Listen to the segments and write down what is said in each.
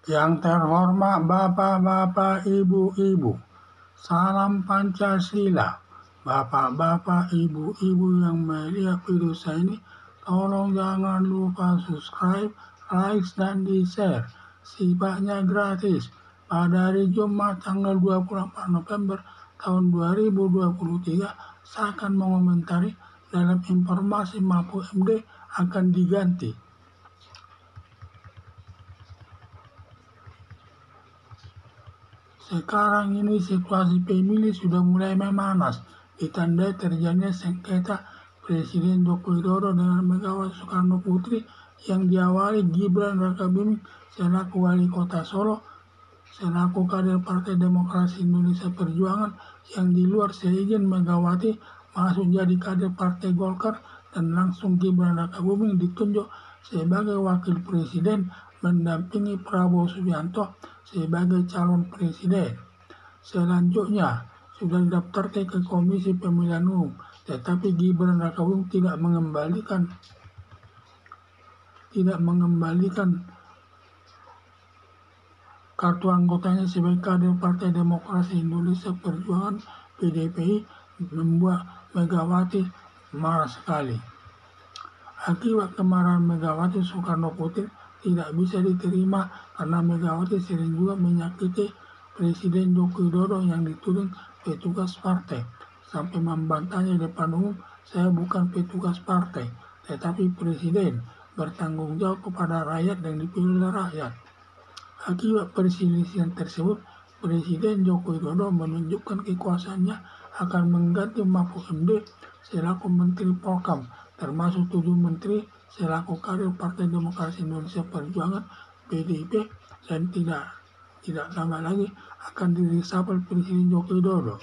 Yang terhormat Bapak-Bapak, Ibu-Ibu, salam Pancasila. Bapak-bapak, Ibu-Ibu yang melihat video saya ini, tolong jangan lupa subscribe, like, dan di-share. Sifatnya gratis. Pada hari Jumat tanggal 24 November tahun 2023, saya akan mengomentari dalam informasi Mahfud MD akan diganti. Sekarang ini situasi pemilih sudah mulai memanas, ditandai terjadinya sengketa Presiden Joko Widodo dengan Megawati Soekarno Putri yang diawali Gibran Rakabuming selaku wali kota Solo, selaku kader Partai Demokrasi Indonesia Perjuangan yang di luar seizin Megawati masuk jadi kader Partai Golkar, dan langsung Gibran Rakabuming ditunjuk sebagai wakil presiden mendampingi Prabowo Subianto sebagai calon presiden. Selanjutnya sudah didaftarkan ke Komisi Pemilihan Umum, tetapi Gibran Rakabuming tidak mengembalikan kartu anggotanya sebagai kader Partai Demokrasi Indonesia Perjuangan (PDPI), membuat Megawati marah sekali. Akibat kemarahan Megawati Soekarno Putri tidak bisa diterima karena Megawati sering juga menyakiti Presiden Joko Widodo yang dituding petugas partai, sampai membantahnya di depan umum, "Saya bukan petugas partai, tetapi presiden, bertanggung jawab kepada rakyat dan dipilih oleh rakyat." Akibat perselisihan tersebut, Presiden Joko Widodo menunjukkan kekuasaannya akan mengganti Mahfud MD selaku Menteri Polkam, termasuk 7 menteri selaku kader Partai Demokrasi Indonesia Perjuangan (PDIP), dan tidak lama lagi akan direshuffle Presiden Joko Widodo.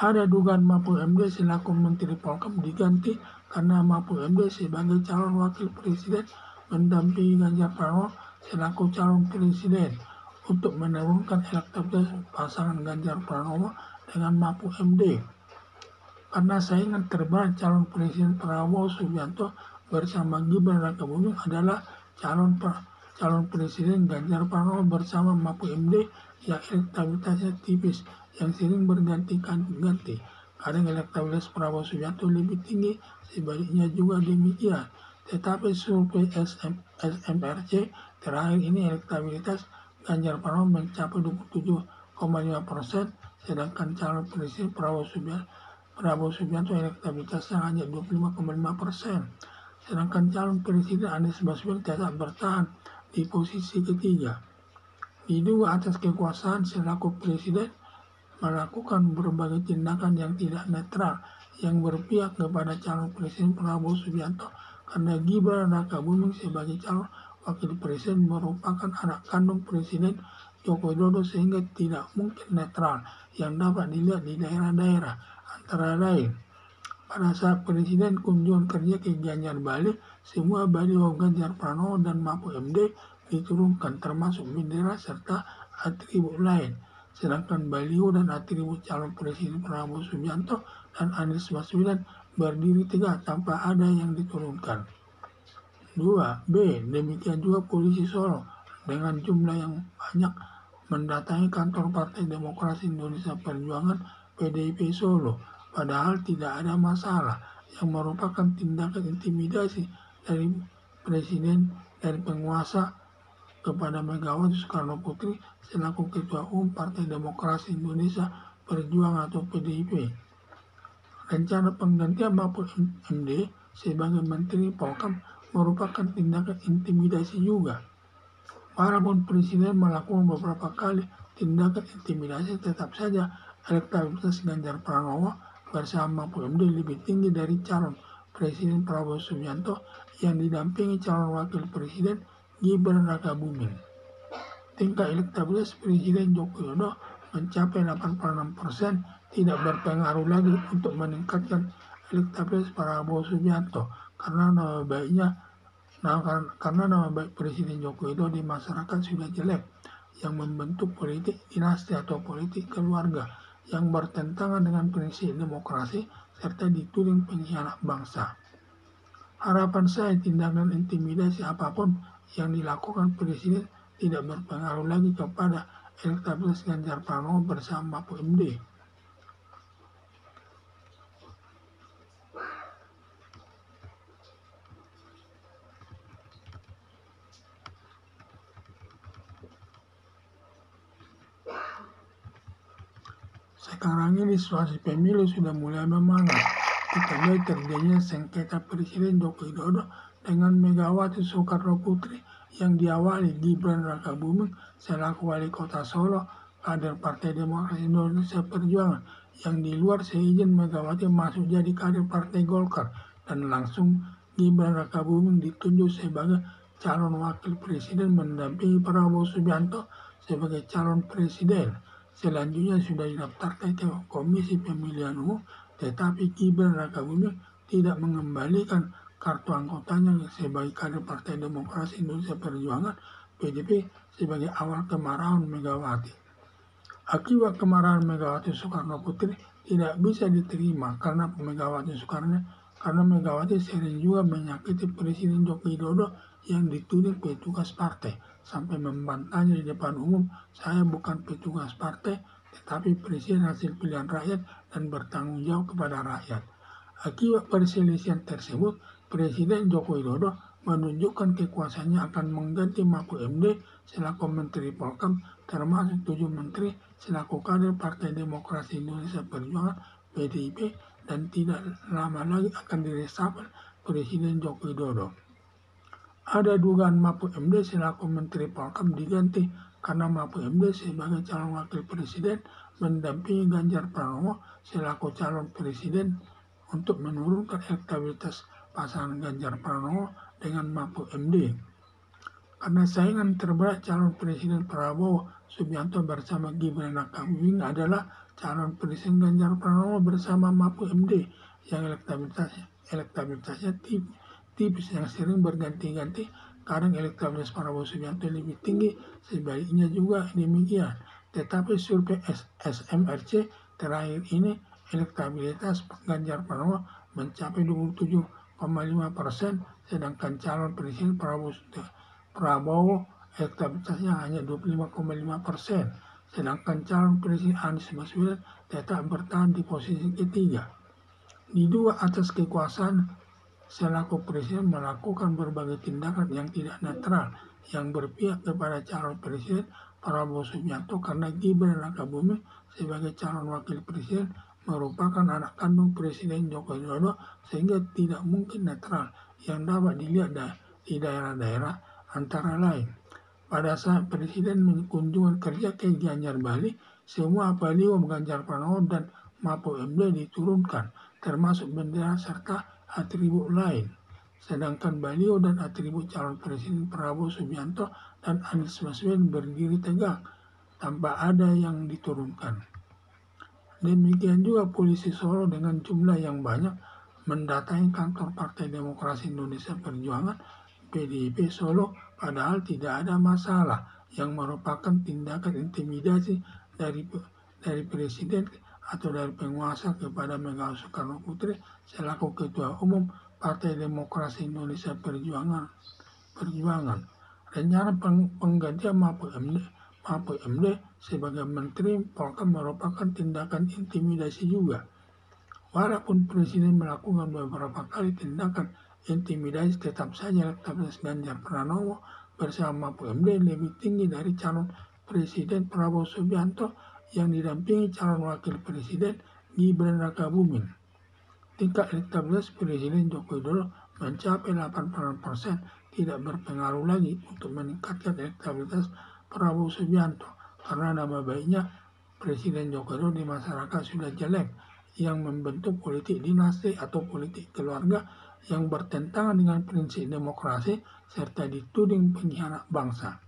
Ada dugaan Mahfud MD selaku Menteri Polkam diganti karena Mahfud MD sebagai calon wakil presiden mendampingi Ganjar Pranowo selaku calon presiden untuk menurunkan elektabilitas pasangan Ganjar Pranowo dengan Mahfud MD. Karena saingan terberat calon presiden Prabowo Subianto bersama Gibran Rakabuming adalah calon presiden Ganjar Pranowo bersama Mahfud MD yang elektabilitasnya tipis, yang sering berganti-ganti. Kadang elektabilitas Prabowo Subianto lebih tinggi, sebaliknya juga demikian. Tetapi survei SMRC terakhir ini elektabilitas Ganjar Pranowo mencapai 27,5%, sedangkan calon presiden Prabowo Subianto elektabilitasnya hanya 25,5%. Sedangkan calon presiden Anies Baswedan tetap bertahan di posisi ketiga. Diduga atas kekuasaan selaku presiden melakukan berbagai tindakan yang tidak netral, yang berpihak kepada calon presiden Prabowo Subianto, karena Gibran Rakabuming sebagai calon wakil presiden merupakan anak kandung Presiden Joko Widodo, sehingga tidak mungkin netral, yang dapat dilihat di daerah-daerah antara lain. Pada saat Presiden kunjungan kerja ke Gianyar, Bali, semua baliho Ganjar Pranowo dan Mahfud MD diturunkan, termasuk bendera serta atribut lain. Sedangkan baliho dan atribut calon Presiden Prabowo Subianto dan Anies Baswedan berdiri tegak tanpa ada yang diturunkan. 2. B. Demikian juga polisi Solo dengan jumlah yang banyak mendatangi kantor Partai Demokrasi Indonesia Perjuangan (PDIP) Solo, padahal tidak ada masalah, yang merupakan tindakan intimidasi dari presiden dari penguasa kepada Megawati Soekarno Putri selaku Ketua Umum Partai Demokrasi Indonesia Perjuangan atau PDIP. Rencana penggantian Mahfud MD sebagai Menteri Polkam merupakan tindakan intimidasi juga. Walaupun Presiden melakukan beberapa kali tindakan intimidasi, tetap saja elektabilitas Ganjar Pranowo bersama Mahfud MD lebih tinggi dari calon Presiden Prabowo Subianto yang didampingi calon wakil presiden Gibran Rakabuming. Tingkat elektabilitas Presiden Joko Widodo mencapai 86%, tidak berpengaruh lagi untuk meningkatkan elektabilitas Prabowo Subianto karena nama baik Presiden Joko Widodo di masyarakat sudah jelek, yang membentuk politik dinasti atau politik keluarga yang bertentangan dengan prinsip demokrasi serta dituding pengkhianat bangsa. Harapan saya tindakan intimidasi apapun yang dilakukan Presiden tidak berpengaruh lagi kepada elektabilitas Ganjar Pranowo bersama Mahfud MD. Sekarang ini situasi pemilu sudah mulai memanas, ditandai terjadinya sengketa Presiden Joko Widodo dengan Megawati Soekarno Putri yang diawali Gibran Rakabuming selaku wali kota Solo, kader Partai Demokrasi Indonesia Perjuangan yang di luar seizin Megawati masuk jadi kader Partai Golkar, dan langsung Gibran Rakabuming ditunjuk sebagai calon wakil presiden mendampingi Prabowo Subianto sebagai calon presiden. Selanjutnya sudah didaftarkan ke Komisi Pemilihan Umum, tetapi Gibran Rakabuming tidak mengembalikan kartu anggotanya sebagai kader Partai Demokrasi Indonesia Perjuangan (PDP) sebagai awal kemarahan Megawati. Akibat kemarahan Megawati Soekarno Putri tidak bisa diterima karena Megawati sering juga menyakiti Presiden Joko Widodo yang dituding petugas partai, sampai membantahnya di depan umum, "Saya bukan petugas partai, tetapi presiden hasil pilihan rakyat dan bertanggung jawab kepada rakyat." Akibat perselisihan tersebut, Presiden Joko Widodo menunjukkan kekuasaannya akan mengganti Mahfud MD selaku Menteri Polkam, termasuk 7 menteri selaku kader Partai Demokrasi Indonesia Perjuangan (PDIP), dan tidak lama lagi akan diresapel Presiden Joko Widodo. Ada dugaan Mahfud MD selaku Menteri Polkam diganti karena Mahfud MD sebagai calon wakil presiden mendampingi Ganjar Pranowo selaku calon presiden untuk menurunkan elektabilitas pasangan Ganjar Pranowo dengan Mahfud MD. Karena saingan terberat calon presiden Prabowo Subianto bersama Gibran Rakabuming adalah calon presiden Ganjar Pranowo bersama Mahfud MD yang elektabilitasnya tipis yang sering berganti-ganti. Kadang elektabilitas Prabowo Subianto lebih tinggi, sebaliknya juga demikian. Tetapi survei SMRC terakhir ini elektabilitas Ganjar Pranowo mencapai 27,5%, sedangkan calon presiden Prabowo elektabilitasnya hanya 25,5%, sedangkan calon presiden Anies Baswedan tetap bertahan di posisi ketiga. Diduga atas kekuasaan selaku presiden melakukan berbagai tindakan yang tidak netral yang berpihak kepada calon presiden Prabowo Subianto karena Gibran Rakabuming sebagai calon wakil presiden merupakan anak kandung Presiden Joko Widodo, sehingga tidak mungkin netral yang dapat dilihat di daerah-daerah, antara lain. Pada saat Presiden kunjungan kerja ke Gianyar, Bali, semua baliho Ganjar Pranowo dan Mahfud MD diturunkan, termasuk bendera serta atribut lain. Sedangkan baliho dan atribut calon presiden Prabowo Subianto dan Anies Baswedan berdiri tegak tanpa ada yang diturunkan. Demikian juga polisi Solo dengan jumlah yang banyak mendatangi kantor Partai Demokrasi Indonesia Perjuangan (PDIP) Solo, padahal tidak ada masalah, yang merupakan tindakan intimidasi dari presiden atau dari penguasa kepada Megawati Soekarno Putri selaku Ketua Umum Partai Demokrasi Indonesia Perjuangan. Rencana penggantian Mahfud MD sebagai Menteri Polkam merupakan tindakan intimidasi juga. Walaupun Presiden melakukan beberapa kali tindakan intimidasi, tetap saja elektabilitas Ganjar Pranowo bersama Mahfud MD lebih tinggi dari calon Presiden Prabowo Subianto yang didampingi calon Wakil Presiden Gibran Rakabuming. Tingkat elektabilitas Presiden Joko Widodo mencapai 80%, tidak berpengaruh lagi untuk meningkatkan elektabilitas Prabowo Subianto karena nama baiknya Presiden Joko Widodo di masyarakat sudah jelek, yang membentuk politik dinasti atau politik keluarga yang bertentangan dengan prinsip demokrasi serta dituding pengkhianat bangsa.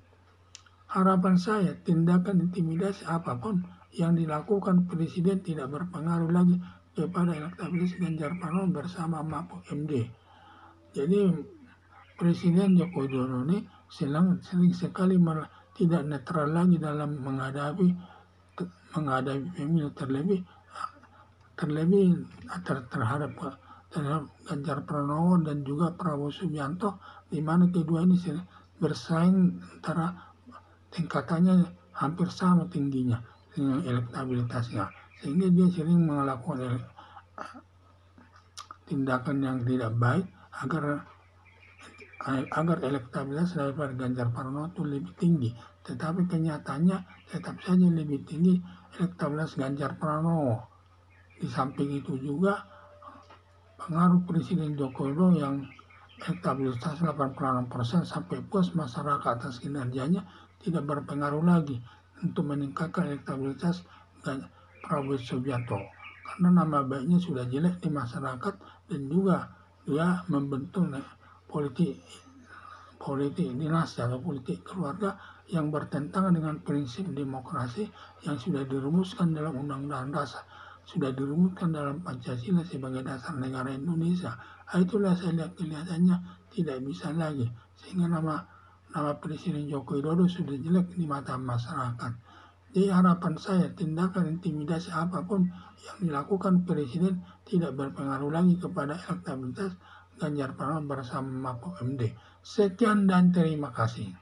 Harapan saya, tindakan intimidasi apapun yang dilakukan Presiden tidak berpengaruh lagi kepada elektabilitas Ganjar Pranowo bersama Mahfud MD. Jadi Presiden Joko Widodo ini sering sekali tidak netral lagi dalam menghadapi pemilu, terlebih terhadap Ganjar Pranowo dan juga Prabowo Subianto, di mana kedua ini bersaing antara tingkatannya hampir sama tingginya dengan elektabilitasnya, sehingga dia sering melakukan tindakan yang tidak baik agar elektabilitas daripada Ganjar Pranowo itu lebih tinggi. Tetapi kenyataannya tetap saja lebih tinggi elektabilitas Ganjar Pranowo. Di samping itu juga pengaruh Presiden Joko Widodo yang elektabilitas 86% sampai puas masyarakat atas kinerjanya tidak berpengaruh lagi untuk meningkatkan elektabilitas Prabowo Subianto, karena nama baiknya sudah jelek di masyarakat dan juga dia membentuk politik dinasti atau politik keluarga yang bertentangan dengan prinsip demokrasi yang sudah dirumuskan dalam Undang-Undang Dasar, sudah dirumuskan dalam Pancasila sebagai dasar negara Indonesia. Itulah saya lihat kelihatannya tidak bisa lagi, sehingga nama Presiden Joko Widodo sudah jelek di mata masyarakat. Jadi harapan saya tindakan intimidasi apapun yang dilakukan Presiden tidak berpengaruh lagi kepada elektabilitas Ganjar Pranowo bersama Mahfud MD. Sekian dan terima kasih.